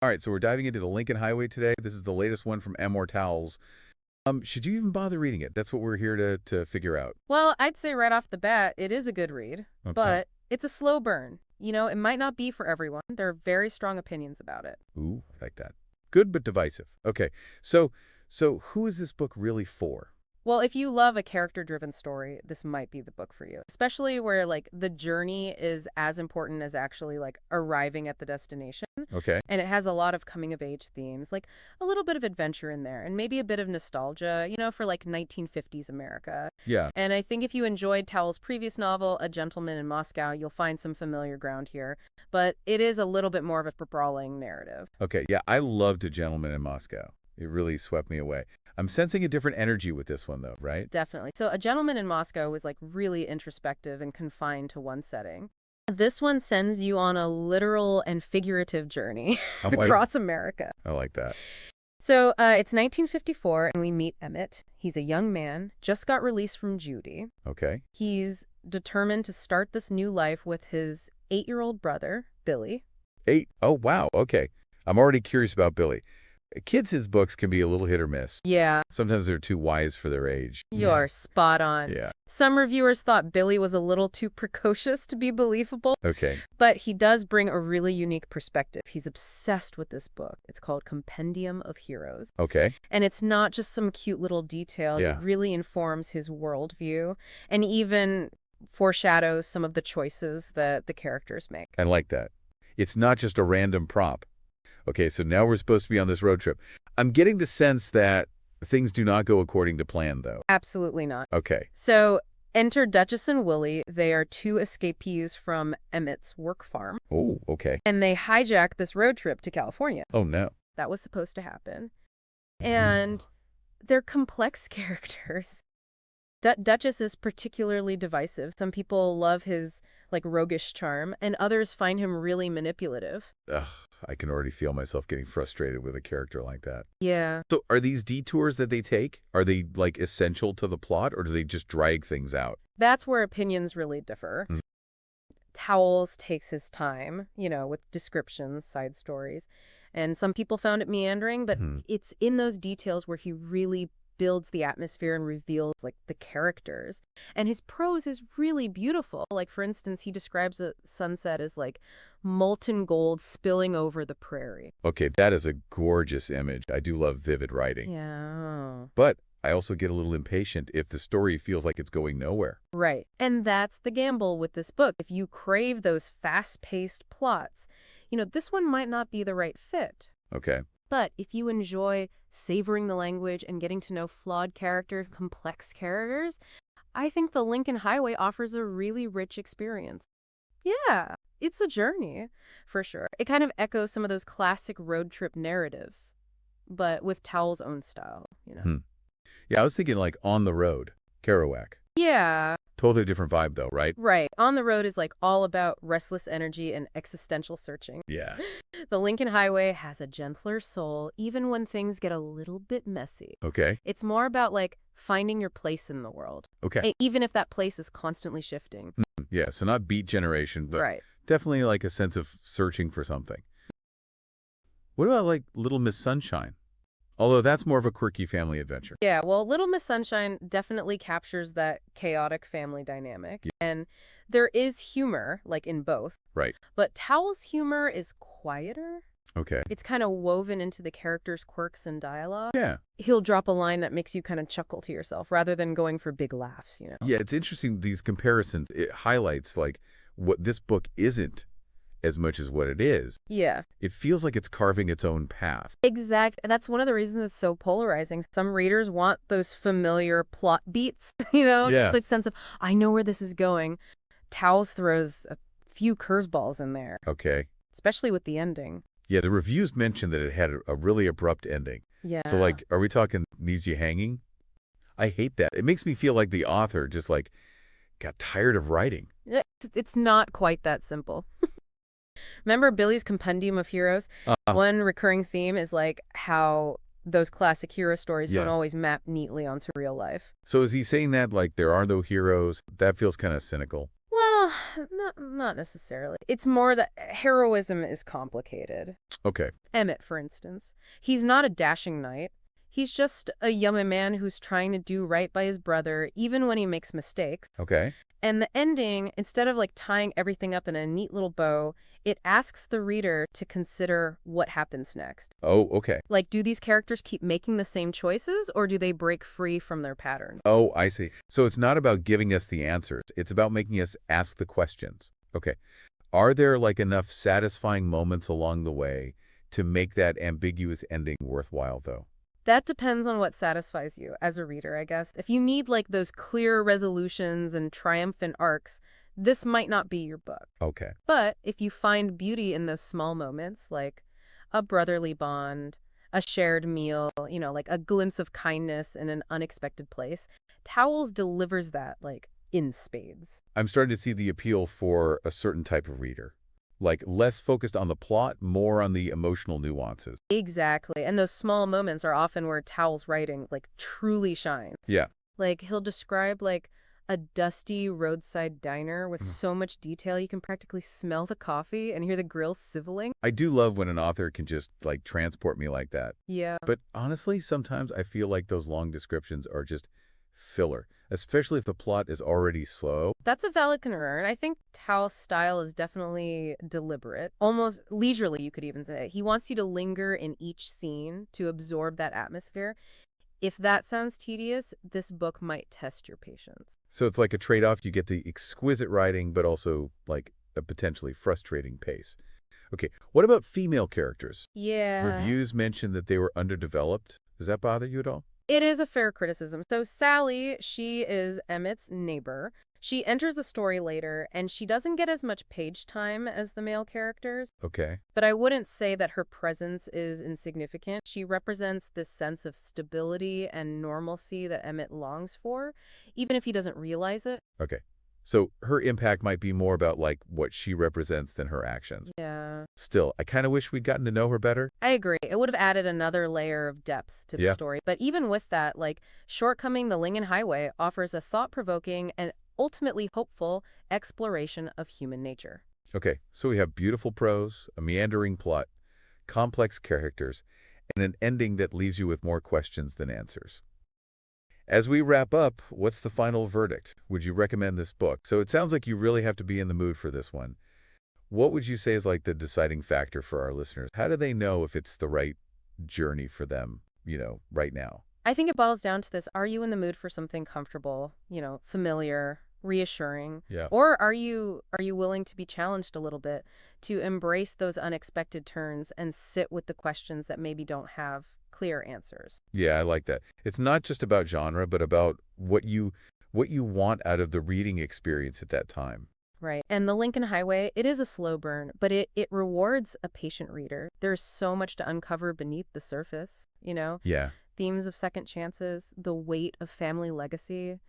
All right, so we're diving into the Lincoln Highway today. This is the latest one from Amor Towles. Should you even bother reading it? That's what we're here to figure out. Well, I'd say right off the bat, it is a good read, Okay. but it's a slow burn. It might not be for everyone. There are very strong opinions about it. Ooh, I like that. Good but divisive. Okay, so who is this book really for? Well, if you love a character-driven story, this might be the book for you, especially where, the journey is as important as actually, arriving at the destination. Okay. And it has a lot of coming-of-age themes, like a little bit of adventure in there, and maybe a bit of nostalgia, for, 1950s America. Yeah. And I think if you enjoyed Towles' previous novel, A Gentleman in Moscow, you'll find some familiar ground here. But it is a little bit more of a sprawling narrative. Okay, yeah, I loved A Gentleman in Moscow. It really swept me away. I'm sensing a different energy with this one, though, right? Definitely. So A Gentleman in Moscow was really introspective and confined to one setting. This one sends you on a literal and figurative journey across America. I like that. So it's 1954, and we meet Emmett. He's a young man, just got released from juvie. Okay. He's determined to start this new life with his 8-year-old brother, Billy. 8? Oh, wow. Okay. I'm already curious about Billy. Kids' books can be a little hit or miss. Yeah. Sometimes they're too wise for their age. You're spot on. Yeah. Some reviewers thought Billy was a little too precocious to be believable. Okay. But he does bring a really unique perspective. He's obsessed with this book. It's called Compendium of Heroes. Okay. And it's not just some cute little detail. Yeah. It really informs his worldview and even foreshadows some of the choices that the characters make. I like that. It's not just a random prop. Okay, so now we're supposed to be on this road trip. I'm getting the sense that things do not go according to plan, though. Absolutely not. Okay. So enter Duchess and Willy. They are 2 escapees from Emmett's work farm. Oh, okay. And they hijack this road trip to California. Oh, no. That was supposed to happen. And they're complex characters. Duchess is particularly divisive. Some people love his, roguish charm, and others find him really manipulative. Ugh, I can already feel myself getting frustrated with a character like that. Yeah. So are these detours that they take, are they, essential to the plot, or do they just drag things out? That's where opinions really differ. Towles takes his time, with descriptions, side stories. And some people found it meandering, but it's in those details where he really builds the atmosphere and reveals the characters. And his prose is really beautiful. For instance, he describes a sunset as molten gold spilling over the prairie. Okay, that is a gorgeous image. I do love vivid writing. Yeah. But I also get a little impatient if the story feels like it's going nowhere. Right. And that's the gamble with this book. If you crave those fast-paced plots, this one might not be the right fit. Okay. But if you enjoy savoring the language and getting to know flawed characters, complex characters, I think the Lincoln Highway offers a really rich experience. Yeah, it's a journey, for sure. It kind of echoes some of those classic road trip narratives, but with Towles' own style, Yeah, I was thinking On the Road, Kerouac. Yeah. Totally different vibe, though, right? Right. On the Road is all about restless energy and existential searching. Yeah. The Lincoln Highway has a gentler soul, even when things get a little bit messy. Okay. It's more about finding your place in the world. Okay. Even if that place is constantly shifting. Yeah, so not Beat Generation, but right. Definitely a sense of searching for something. What about Little Miss Sunshine? Although that's more of a quirky family adventure. Yeah, well, Little Miss Sunshine definitely captures that chaotic family dynamic. Yeah. And there is humor, in both. Right. But Towles' humor is quieter. Okay. It's kind of woven into the characters' quirks and dialogue. Yeah. He'll drop a line that makes you kind of chuckle to yourself rather than going for big laughs, Yeah, it's interesting, these comparisons. It highlights, what this book isn't as much as what it is. Yeah. It feels like it's carving its own path. Exactly. That's one of the reasons it's so polarizing. Some readers want those familiar plot beats, Yeah. Just a sense of, I know where this is going. Towles throws a few curveballs in there. Okay. Especially with the ending. Yeah, the reviews mentioned that it had a really abrupt ending. Yeah. So, are we talking leaves you hanging? I hate that. It makes me feel like the author just, got tired of writing. It's not quite that simple. Remember Billy's Compendium of Heroes? One recurring theme is how those classic hero stories don't always map neatly onto real life. So is he saying that there are no heroes? That feels kind of cynical. Well, Not necessarily. It's more that heroism is complicated. Okay. Emmett, for instance. He's not a dashing knight. He's just a young man who's trying to do right by his brother, even when he makes mistakes. Okay. And the ending, instead of like tying everything up in a neat little bow, it asks the reader to consider what happens next. Oh, okay. Like, do these characters keep making the same choices, or do they break free from their patterns? Oh, I see. So it's not about giving us the answers. It's about making us ask the questions. Okay. Are there like enough satisfying moments along the way to make that ambiguous ending worthwhile, though? That depends on what satisfies you as a reader, I guess. If you need like those clear resolutions and triumphant arcs, this might not be your book. Okay. But if you find beauty in those small moments, like a brotherly bond, a shared meal, like a glimpse of kindness in an unexpected place, Towles delivers that like in spades. I'm starting to see the appeal for a certain type of reader. Like less focused on the plot, more on the emotional nuances. Exactly. And those small moments are often where Towles' writing like truly shines. Yeah. Like he'll describe like a dusty roadside diner with so much detail you can practically smell the coffee and hear the grill sizzling. I do love when an author can just like transport me like that. Yeah. But honestly, sometimes I feel like those long descriptions are just filler, especially if the plot is already slow. That's a valid concern. I think Tao's style is definitely deliberate, almost leisurely, you could even say. He wants you to linger in each scene to absorb that atmosphere. If that sounds tedious, this book might test your patience. So it's like a trade-off. You get the exquisite writing, but also like a potentially frustrating pace. Okay, what about female characters? Yeah. Reviews mentioned that they were underdeveloped. Does that bother you at all? It is a fair criticism. So Sally, she is Emmett's neighbor. She enters the story later, and she doesn't get as much page time as the male characters. Okay. But I wouldn't say that her presence is insignificant. She represents this sense of stability and normalcy that Emmett longs for, even if he doesn't realize it. Okay. So her impact might be more about like what she represents than her actions. Yeah. Still, I kind of wish we'd gotten to know her better. I agree. It would have added another layer of depth to the story. But even with that, like, Shortcoming the Lincoln Highway offers a thought-provoking and ultimately hopeful exploration of human nature. Okay, so we have beautiful prose, a meandering plot, complex characters, and an ending that leaves you with more questions than answers. As we wrap up, what's the final verdict? Would you recommend this book? So it sounds like you really have to be in the mood for this one. What would you say is like the deciding factor for our listeners? How do they know if it's the right journey for them, right now? I think it boils down to this. Are you in the mood for something comfortable, familiar, reassuring? Yeah. Or are you willing to be challenged a little bit, to embrace those unexpected turns and sit with the questions that maybe don't have clear answers? Yeah, I like that. It's not just about genre, but about what you want out of the reading experience at that time. Right. And the Lincoln Highway, it is a slow burn, but it rewards a patient reader. There's so much to uncover beneath the surface, Yeah. Themes of second chances, the weight of family legacy,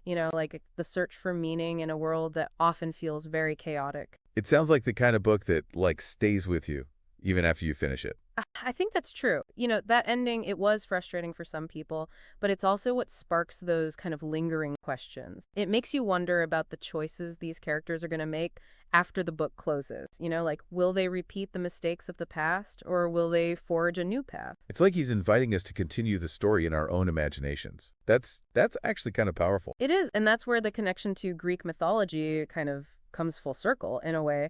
like the search for meaning in a world that often feels very chaotic. It sounds like the kind of book that like stays with you even after you finish it. I think that's true. That ending, it was frustrating for some people, but it's also what sparks those kind of lingering questions. It makes you wonder about the choices these characters are going to make after the book closes. Like, will they repeat the mistakes of the past, or will they forge a new path? It's like he's inviting us to continue the story in our own imaginations. That's actually kind of powerful. It is, and that's where the connection to Greek mythology kind of comes full circle in a way.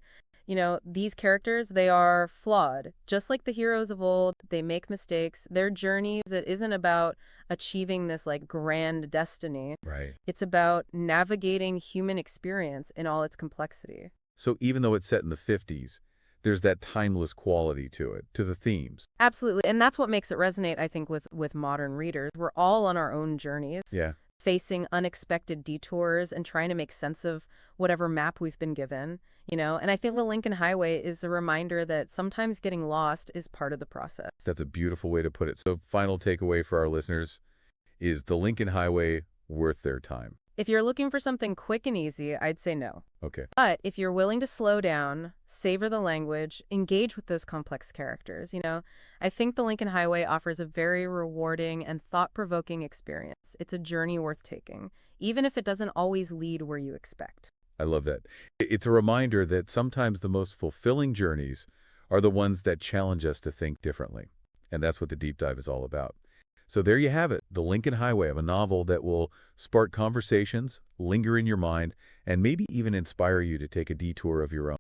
These characters, they are flawed. Just like the heroes of old, they make mistakes. Their journeys, it isn't about achieving this like grand destiny. Right. It's about navigating human experience in all its complexity. So even though it's set in the 50s, there's that timeless quality to it, to the themes. Absolutely. And that's what makes it resonate, I think, with modern readers. We're all on our own journeys. Yeah. Facing unexpected detours and trying to make sense of whatever map we've been given, And I think the Lincoln Highway is a reminder that sometimes getting lost is part of the process. That's a beautiful way to put it. So final takeaway for our listeners is the Lincoln Highway worth their time? If you're looking for something quick and easy, I'd say no. Okay. But if you're willing to slow down, savor the language, engage with those complex characters, I think the Lincoln Highway offers a very rewarding and thought-provoking experience. It's a journey worth taking, even if it doesn't always lead where you expect. I love that. It's a reminder that sometimes the most fulfilling journeys are the ones that challenge us to think differently. And that's what the deep dive is all about. So there you have it, The Lincoln Highway, of a novel that will spark conversations, linger in your mind, and maybe even inspire you to take a detour of your own.